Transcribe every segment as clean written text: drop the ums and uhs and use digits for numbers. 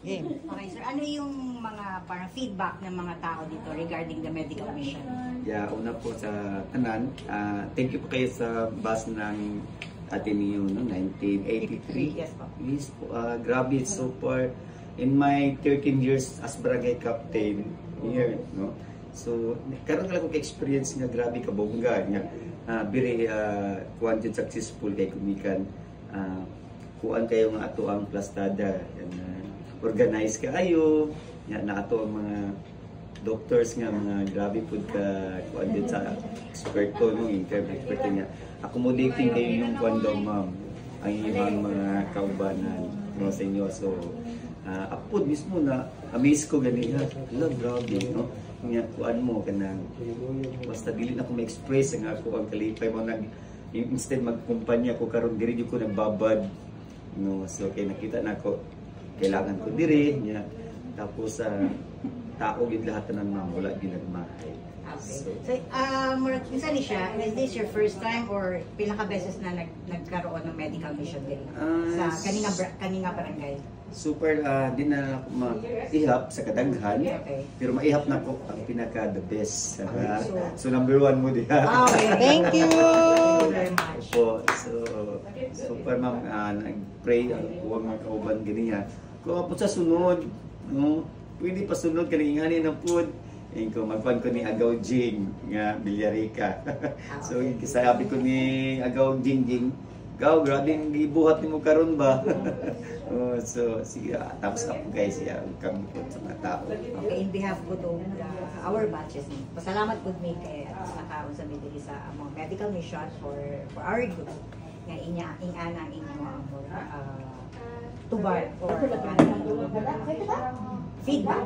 Game. Okay, sir. Ano yung mga parang feedback ng mga tao dito regarding the medical mission? Yeah, una po sa tanan, thank you po kayo sa bus ng Ateneo no 1983. Yes po. Yes po, grabe, so far in my 13 years as barangay captain here, no. So karon lang ko experience nga grabe ka bongga nga very kuan jud successful kay kumikan kuan kayo nga ato ang plastada organize kaayo nga na ato ang mga doctors nga mga grabe pud ka kuan jud sa eksperto no expert nga accommodating kayo yung kuan daw ma'am ang iyang mga kaubanan no sa inyo. So apod mismo na amaze ko gani nga grabe no nga kuan mo kanang basta dili na ko ma-express nga ako ang kalipay mo nag instead magkumpanya ko karon diri jud ko nagbabad no. So kay nakita na ko kailangan ko diri nya tapos tao gid lahat ng mga wala ginagmahay. Okay. So, murag minsan ni siya, is this your first time or pila ka beses na nagkaroon ng medical mission din sa kaninga barangay? Super di na ako maihap sa kadaghan, Okay. pero maihap na ko ang pinaka the best. So number one mo diha. Okay. Thank you. Thank you very much. Po, so super ma'am nag-pray ang huwag mga kauban ganiya. Kung po sa sunod, no, pwede pa sunod kaninganin ng food. Ko magkuhan ko ni Agaw Jing nga Bilyarica. So sabi ko ni Agaw Jing, "Gaw, grabe ang gibuhat nimo karon ba?" So sige, tapos ako guys kami po sa mga tao. Okay, in behalf po to our batches, pasalamat po mi kay at nakaroon sa diri sa mga medical mission for our group nga ingana inyo tubar or feedback.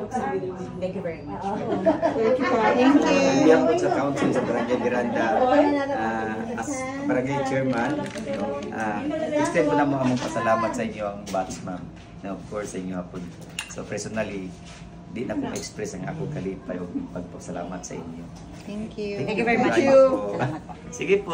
Thank you very much. Thank you. Biya po sa council sa Barangay Miranda as barangay chairman, extend po na mo among pasalamat sa inyo ang batch ma'am. Now, of course sa inyo po. So personally, di na ko express ang ako kalipay og pagpasalamat sa inyo. Thank you. Thank you very much. Salamat po. Sige po.